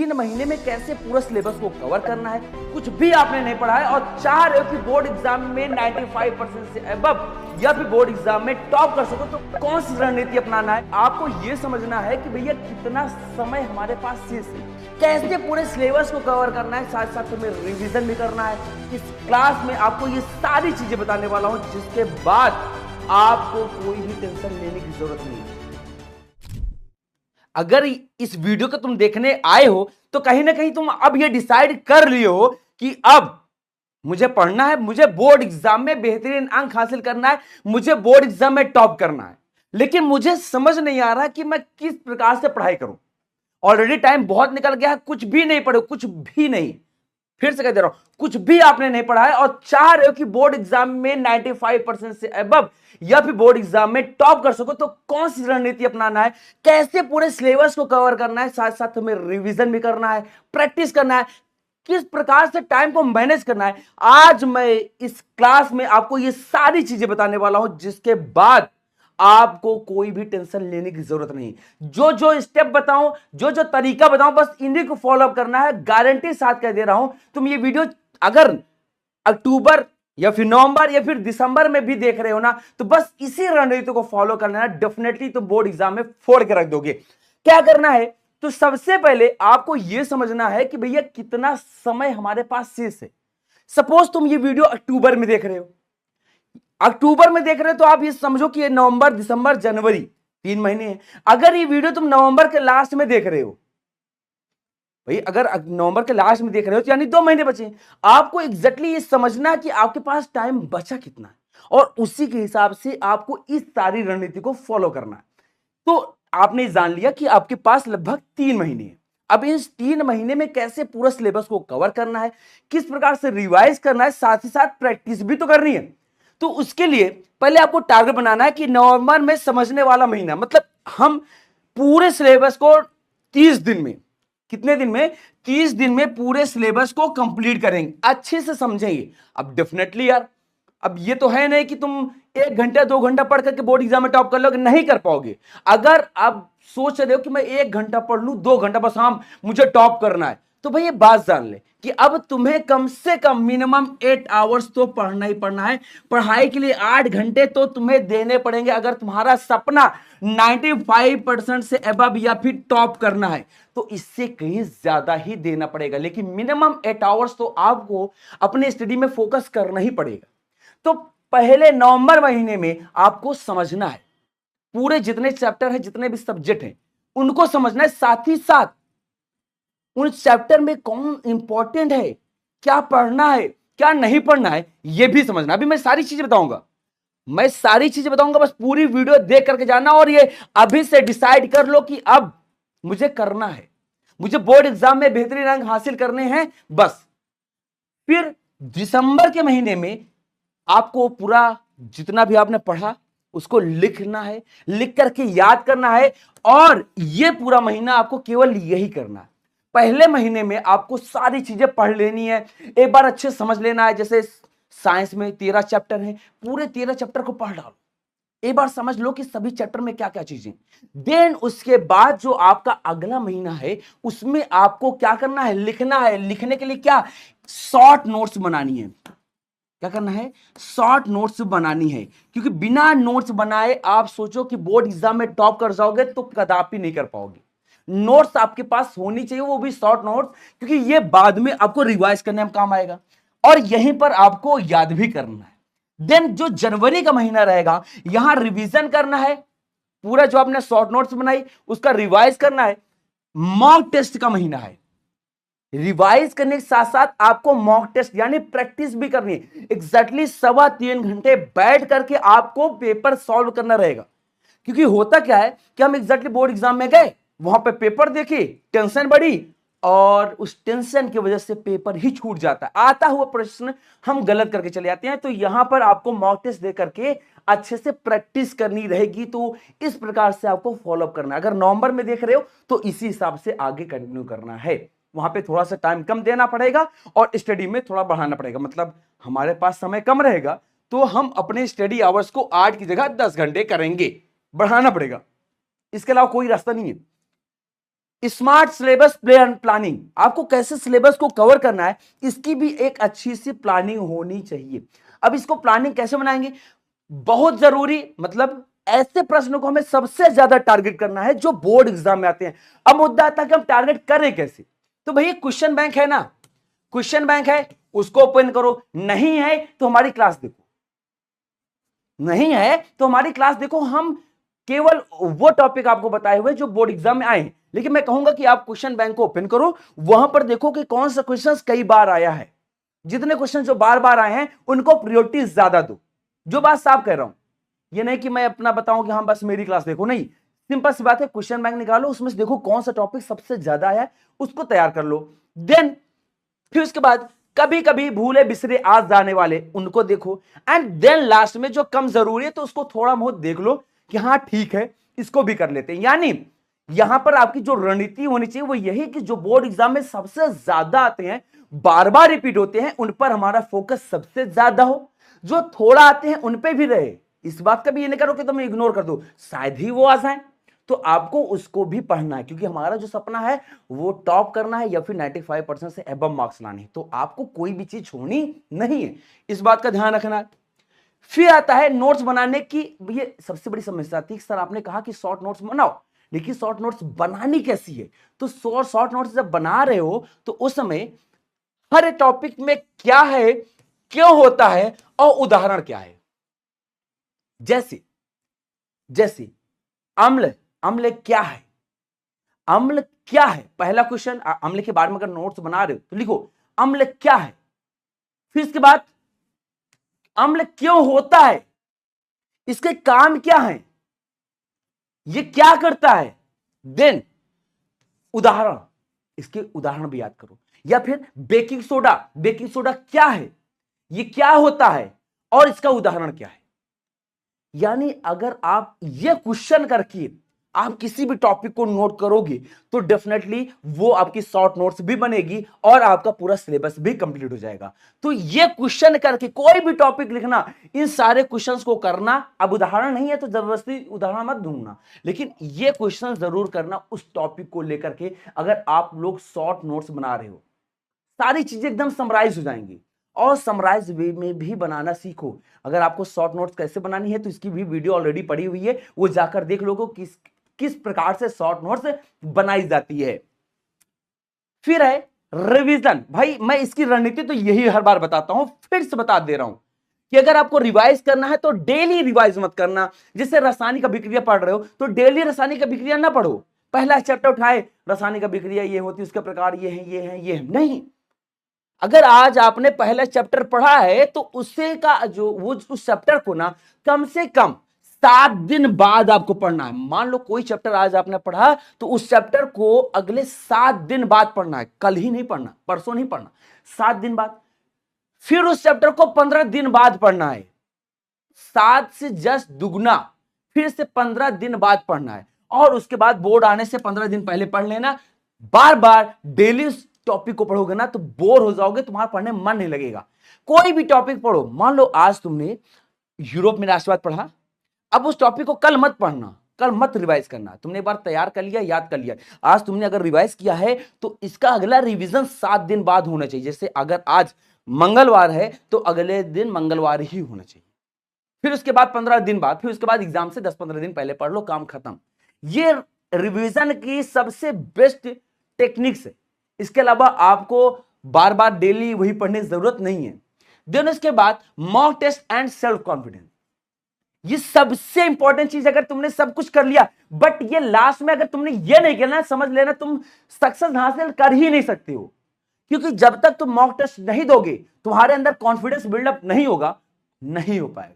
3 महीने में कैसे पूरा सिलेबस को कवर करना है, कुछ भी आपने नहीं पढ़ा है और चाह रहे हो कि बोर्ड एग्जाम में 95% से अबव या फिर बोर्ड एग्जाम में टॉप कर सको, तो कौन सी रणनीति अपनाना है। आपको यह समझना है कि भैया कितना समय हमारे पास शेष है, कैसे पूरे सिलेबस को कवर करना है, साथ साथ तुम्हें रिवीजन भी करना है। इस क्लास में आपको ये सारी चीजें बताने वाला हूं, जिसके बाद आपको कोई भी टेंशन लेने की जरूरत नहीं है। अगर इस वीडियो को तुम देखने आए हो तो कहीं ना कहीं तुम अब ये डिसाइड कर लिए हो कि अब मुझे पढ़ना है, मुझे बोर्ड एग्जाम में बेहतरीन अंक हासिल करना है, मुझे बोर्ड एग्जाम में टॉप करना है, लेकिन मुझे समझ नहीं आ रहा कि मैं किस प्रकार से पढ़ाई करूं। ऑलरेडी टाइम बहुत निकल गया है, कुछ भी नहीं पढ़ो, कुछ भी नहीं। फिर से कह दे रहा हूं, कुछ भी आपने नहीं पढ़ा है और चाह रहे हो कि बोर्ड एग्जाम में 95% से अबव या फिर बोर्ड एग्जाम में टॉप कर सको, तो कौन सी रणनीति अपनाना है, कैसे पूरे सिलेबस को कवर करना है, साथ साथ तुम्हें रिवीजन भी करना है, प्रैक्टिस करना है, किस प्रकार से टाइम को मैनेज करना है। आज मैं इस क्लास में आपको ये सारी चीजें बताने वाला हूं, जिसके बाद आपको कोई भी टेंशन लेने की जरूरत नहीं। जो जो स्टेप बताऊं, जो जो तरीका बताऊं, बस इन्हीं को फॉलो अप करना है। गारंटी साथ कह दे रहा हूं, तुम ये वीडियो अगर अक्टूबर या फिर नवंबर या फिर दिसंबर में भी देख रहे हो ना, तो बस इसी रणनीति को फॉलो करना है, डेफिनेटली तो बोर्ड एग्जाम में फोड़ के रख दोगे। क्या करना है, तो सबसे पहले आपको यह समझना है कि भैया कितना समय हमारे पास शेष है। सपोज तुम ये वीडियो अक्टूबर में देख रहे हो, तो आप ये समझो कि ये नवंबर, दिसंबर, जनवरी 3 महीने हैं। अगर ये वीडियो तुम नवंबर के लास्ट में देख रहे हो, भाई अगर नवंबर के लास्ट में देख रहे हो तो यानी 2 महीने बचे। आपको एग्जैक्टली ये समझना कि आपके पास टाइम बचा कितना है और उसी के हिसाब से आपको इस सारी रणनीति को फॉलो करना है। तो आपने जान लिया कि आपके पास लगभग 3 महीने हैं। अब इस 3 महीने में कैसे पूरा सिलेबस को कवर करना है, किस प्रकार से रिवाइज करना है, साथ ही साथ प्रैक्टिस भी तो करनी है। तो उसके लिए पहले आपको टारगेट बनाना है कि नवंबर में समझने वाला महीना, मतलब हम पूरे सिलेबस को 30 दिन में, कितने दिन में, 30 दिन में पूरे सिलेबस को कंप्लीट करेंगे, अच्छे से समझेंगे। अब डेफिनेटली यार, अब ये तो है नहीं कि तुम 1 घंटा 2 घंटा पढ़ करके बोर्ड एग्जाम में टॉप कर लोगे, नहीं कर पाओगे। अगर आप सोच रहे हो कि मैं 1 घंटा पढ़ लूं, 2 घंटा बस, हाँ मुझे टॉप करना है, तो भाई ये बात जान ले कि अब तुम्हें कम से कम मिनिमम 8 आवर्स तो पढ़ना ही पढ़ना है। पढ़ाई के लिए 8 घंटे तो तुम्हें देने पड़ेंगे अगर तुम्हारा सपना 95% से अबव या फिर टॉप करना है, तो इससे कहीं ज्यादा ही देना पड़ेगा, लेकिन मिनिमम 8 आवर्स तो आपको अपने स्टडी में फोकस करना ही पड़ेगा। तो पहले नवंबर महीने में आपको समझना है पूरे जितने चैप्टर है, जितने भी सब्जेक्ट हैं, उनको समझना है। साथ ही साथ उन चैप्टर में कौन इंपॉर्टेंट है, क्या पढ़ना है, क्या नहीं पढ़ना है, यह भी समझना। अभी मैं सारी चीजें बताऊंगा, बस पूरी वीडियो देख करके जाना और ये अभी से डिसाइड कर लो कि अब मुझे करना है, मुझे बोर्ड एग्जाम में बेहतरीन अंक हासिल करने हैं बस। फिर दिसंबर के महीने में आपको पूरा जितना भी आपने पढ़ा उसको लिखना है, लिख करके याद करना है, और यह पूरा महीना आपको केवल यही करना है। पहले महीने में आपको सारी चीजें पढ़ लेनी है, एक बार अच्छे समझ लेना है। जैसे साइंस में 13 चैप्टर हैं, पूरे 13 चैप्टर को पढ़ डालो, एक बार समझ लो कि सभी चैप्टर में क्या क्या चीजें। देन उसके बाद जो आपका अगला महीना है, उसमें आपको क्या करना है, लिखना है। लिखने के लिए क्या, शॉर्ट नोट्स बनानी है। क्या करना है, शॉर्ट नोट्स बनानी है, क्योंकि बिना नोट्स बनाए आप सोचो कि बोर्ड एग्जाम में टॉप कर जाओगे तो कदापि नहीं कर पाओगे। नोट्स आपके पास होनी चाहिए, वो भी शॉर्ट नोट्स, क्योंकि ये बाद में आपको रिवाइज करने में काम आएगा और यहीं पर आपको याद भी करना है। देन जो जनवरी का महीना रहेगा, यहां रिवीजन करना है, पूरा जो आपने शॉर्ट नोट्स बनाई उसका रिवाइज करना है। मॉक टेस्ट का महीना है, रिवाइज करने के साथ साथ आपको मॉक टेस्ट यानी प्रैक्टिस भी करनी है। एग्जैक्टली 3.25 घंटे बैठ करके आपको पेपर सॉल्व करना रहेगा। क्योंकि होता क्या है कि हम एग्जैक्टली बोर्ड एग्जाम में गए, वहां पे पेपर देखे, टेंशन बढ़ी और उस टेंशन की वजह से पेपर ही छूट जाता है, आता हुआ प्रश्न हम गलत करके चले जाते हैं। तो यहां पर आपको मॉक टेस्ट दे करके अच्छे से प्रैक्टिस करनी रहेगी। तो इस प्रकार से आपको फॉलो अप करना है। अगर नवंबर में देख रहे हो तो इसी हिसाब से आगे कंटिन्यू करना है। वहां पे थोड़ा सा टाइम कम देना पड़ेगा और स्टडी में थोड़ा बढ़ाना पड़ेगा। मतलब हमारे पास समय कम रहेगा तो हम अपने स्टडी आवर्स को 8 की जगह 10 घंटे करेंगे, बढ़ाना पड़ेगा, इसके अलावा कोई रास्ता नहीं है। स्मार्ट सिलेबस प्लानिंग, आपको कैसे सिलेबस को कवर करना है इसकी भी एक अच्छी सी प्लानिंग होनी चाहिए। अब इसको प्लानिंग कैसे बनाएंगे, बहुत जरूरी, मतलब ऐसे प्रश्नों को हमें सबसे ज्यादा टारगेट करना है जो बोर्ड एग्जाम में आते हैं। अब मुद्दा आता है कि हम टारगेट करें कैसे, तो भैया क्वेश्चन बैंक है ना, क्वेश्चन बैंक है उसको ओपन करो, नहीं है तो हमारी क्लास देखो, नहीं है तो हमारी क्लास देखो। हम केवल वो टॉपिक आपको बताए हुए जो बोर्ड एग्जाम में आए हैं, लेकिन मैं कहूंगा कि आप क्वेश्चन बैंक को ओपन करो, वहां पर देखो कि कौन सा क्वेश्चन कई बार आया है, जितने क्वेश्चन जो बार बार आए हैं उनको प्रायोरिटी ज्यादा दो। जो बात साफ कह रहा हूं, ये नहीं कि मैं अपना बताऊं कि हाँ बस मेरी क्लास देखो, नहीं, सिंपल सी बात है, क्वेश्चन बैंक निकालो, उसमें से देखो कौन सा टॉपिक सबसे ज्यादा आया है, उसको तैयार कर लो। देन फिर उसके बाद कभी कभी भूले बिसरे आज जाने वाले उनको देखो, एंड देन लास्ट में जो कम जरूरी है तो उसको थोड़ा बहुत देख लो कि हाँ ठीक है इसको भी कर लेते हैं। यानी यहां पर आपकी जो रणनीति होनी चाहिए वो यही कि जो बोर्ड एग्जाम में सबसे ज्यादा आते हैं, बार बार रिपीट होते हैं, उन पर हमारा फोकस सबसे ज्यादा हो, जो थोड़ा आते हैं उन पे भी रहे। इस बात का भी ये नहीं करो कि तुम इग्नोर कर दो, शायद ही वो आ जाए, तो आपको उसको भी पढ़ना है, क्योंकि हमारा जो सपना है वो टॉप करना है या फिर 95% से अबव मार्क्स लाने हैं, तो आपको कोई भी चीज छोड़नी नहीं है, इस बात का ध्यान रखना है। फिर आता है नोट्स बनाने की, ये सबसे बड़ी समस्या थी, सर आपने कहा कि शॉर्ट नोट्स बनाओ, लेकिन शॉर्ट नोट्स बनानी कैसी है, तो शॉर्ट नोट्स जब बना रहे हो तो उस समय हर टॉपिक में क्या है, क्यों होता है और उदाहरण क्या है। जैसे जैसे अम्ल, अम्ल क्या है, अम्ल क्या है, पहला क्वेश्चन, अम्ल के बारे में अगर नोट्स बना रहे हो तो लिखो अम्ल क्या है। फिर इसके बाद अम्ल क्यों होता है, इसके काम क्या है, ये क्या करता है। देन उदाहरण, इसके उदाहरण भी याद करो। या फिर बेकिंग सोडा, बेकिंग सोडा क्या है, ये क्या होता है और इसका उदाहरण क्या है। यानी अगर आप ये क्वेश्चन करके आप किसी भी टॉपिक को नोट करोगे तो डेफिनेटली वो आपकी शॉर्ट नोट्स भी बनेगी और आपका पूरा सिलेबस भी कंप्लीट हो जाएगा। तो ये क्वेश्चन करके कोई भी टॉपिक लिखना, इन सारे क्वेश्चंस को करना। अब उदाहरण नहीं है तो जबरदस्ती उदाहरण मत ढूंढना, लेकिन ये क्वेश्चन जरूर करना उस टॉपिक को लेकर के। अगर आप लोग शॉर्ट नोट्स बना रहे हो, सारी चीजें एकदम समराइज हो जाएंगी, और समराइज वे में भी बनाना सीखो। अगर आपको शॉर्ट नोट्स कैसे बनानी है तो इसकी भी वीडियो ऑलरेडी पड़ी हुई है, वो जाकर देख लोगो किस प्रकार से शॉर्ट नोट्स बनाई जाती है। फिर है रिवीजन, भाई मैं इसकी रणनीति तो यही हर बार बताता हूं, फिर से बता दे रहा हूं कि अगर आपको रिवाइज करना है तो डेली रिवाइज मत करना। जैसे रासायनिक अभिक्रिया पढ़ रहे हो तो डेली रासायनिक अभिक्रिया ना पढ़ो, पहला चैप्टर उठाए रासायनिक अभिक्रिया ये होती है, उसके प्रकार ये है, ये है, ये है, नहीं। अगर आज आपने पहला चैप्टर पढ़ा है तो उससे का जो वो उस चैप्टर को ना कम से कम 7 दिन बाद आपको पढ़ना है। मान लो कोई चैप्टर आज आपने पढ़ा तो उस चैप्टर को अगले 7 दिन बाद पढ़ना है, कल ही नहीं पढ़ना, परसों नहीं पढ़ना, 7 दिन बाद। फिर उस चैप्टर को 15 दिन बाद पढ़ना है, 7 से जस्ट दुगना, फिर से 15 दिन बाद पढ़ना है, और उसके बाद बोर्ड आने से 15 दिन पहले पढ़ लेना। बार बार डेली टॉपिक को पढ़ोगे ना तो बोर हो जाओगे, तुम्हारा पढ़ने में मन नहीं लगेगा। कोई भी टॉपिक पढ़ो, मान लो आज तुमने यूरोप में राष्ट्रवाद पढ़ा, अब उस टॉपिक को कल मत पढ़ना, कल मत रिवाइज करना, तुमने एक बार तैयार कर लिया, याद कर लिया, आज तुमने अगर रिवाइज किया है तो इसका अगला रिवीजन 7 दिन बाद होना चाहिए। जैसे अगर आज मंगलवार है तो अगले दिन मंगलवार ही होना चाहिए, फिर उसके बाद 15 दिन बाद, फिर उसके बाद एग्जाम से 10-15 दिन पहले पढ़ लो, काम खत्म। ये रिवीजन की सबसे बेस्ट टेक्निक्स है। इसके अलावा आपको बार बार डेली वही पढ़ने की जरूरत नहीं है। देन इसके बाद mock test and self confidence, ये सबसे इंपॉर्टेंट चीज। अगर तुमने सब कुछ कर लिया बट ये लास्ट में अगर तुमने ये नहीं किया ना, समझ लेना तुम सक्सेस हासिल कर ही नहीं सकते हो, क्योंकि जब तक तुम मॉक टेस्ट नहीं दोगे तुम्हारे अंदर कॉन्फिडेंस बिल्डअप नहीं होगा, नहीं हो पाएगा।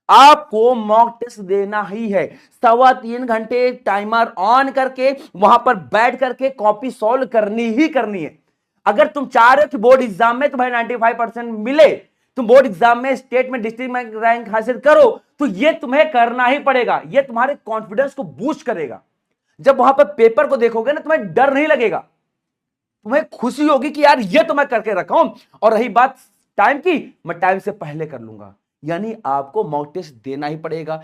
आपको मॉक टेस्ट देना ही है, 3.25 घंटे टाइमर ऑन करके वहां पर बैठ करके कॉपी सॉल्व करनी ही करनी है। अगर तुम चाह रहे हो कि बोर्ड एग्जाम में तुम्हें 95% मिले, तुम बोर्ड एग्जाम में स्टेट में डिस्ट्रिक्ट में रैंक हासिल करो, तो ये तुम्हें करना ही पड़ेगा। ये तुम्हारे कॉन्फिडेंस को बूस्ट करेगा। जब वहां पर पेपर को देखोगे ना तुम्हें डर नहीं लगेगा, तुम्हें खुशी होगी कि यार ये तो मैं करके रखा हूं, और रही बात टाइम की, मैं टाइम से पहले कर लूंगा। यानी आपको मॉक टेस्ट देना ही पड़ेगा।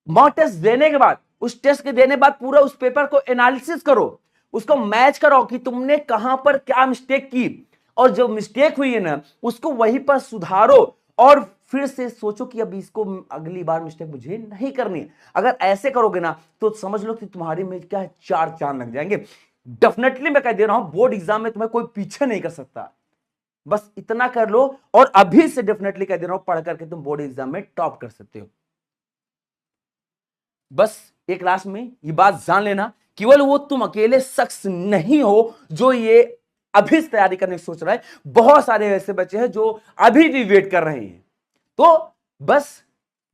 मॉक टेस्ट देने के बाद, उस टेस्ट के देने बाद पूरा उस पेपर को एनालिसिस करो, उसको मैच करो कि तुमने कहां पर क्या मिस्टेक की, और जो मिस्टेक हुई है ना उसको वहीं पर सुधारो और फिर से सोचो कि अब इसको अगली बार मिस्टेक मुझे नहीं करनी है। अगर ऐसे करोगे ना तो समझ लो कि तुम्हारी में क्या है, 4 चांद लग जाएंगे। डेफिनेटली मैं कह दे रहा हूं, बोर्ड एग्जाम में तुम्हें कोई पीछे नहीं कर सकता। बस इतना कर लो और अभी से डेफिनेटली कह दे रहा हूं, पढ़ करके तुम बोर्ड एग्जाम में टॉप कर सकते हो। बस एक लास्ट में ये बात जान लेना, केवल वो तुम अकेले शख्स नहीं हो जो ये अभी से तैयारी करने की सोच रहा है, बहुत सारे ऐसे बच्चे हैं जो अभी भी वेट कर रहे हैं। तो बस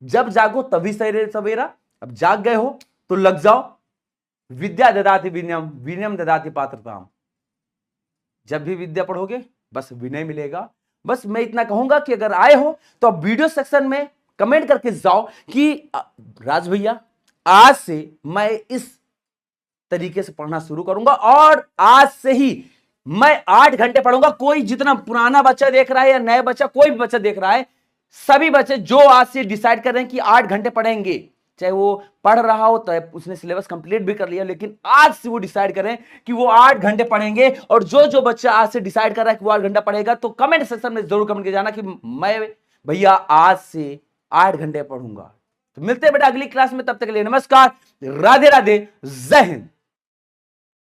जब जागो तभी सवेरा, अब जाग गए हो तो लग जाओ। विद्या ददाति विनयम, विनयम ददाति पात्रताम। जब भी विद्या पढ़ोगे बस विनय मिलेगा। बस मैं इतना कहूंगा कि अगर आए हो तो आप वीडियो सेक्शन में कमेंट करके जाओ कि राज भैया आज से मैं इस तरीके से पढ़ना शुरू करूंगा और आज से ही मैं 8 घंटे पढ़ूंगा। कोई जितना पुराना बच्चा देख रहा है या नया बच्चा, कोई भी बच्चा देख रहा है, सभी बच्चे जो आज से डिसाइड कर रहे हैं कि 8 घंटे पढ़ेंगे, चाहे वो पढ़ रहा हो तो उसने सिलेबस कंप्लीट भी कर लिया, लेकिन आज से वो डिसाइड करें कि वो 8 घंटे पढ़ेंगे। और जो जो बच्चा आज से डिसाइड कर रहा है कि वो 8 घंटा पढ़ेगा, तो कमेंट सेक्शन में जरूर कमेंट कर जाना कि मैं भैया आज से 8 घंटे पढ़ूंगा। तो मिलते हैं बेटा अगली क्लास में, तब तक के लिए नमस्कार, राधे राधे, जय हिंद।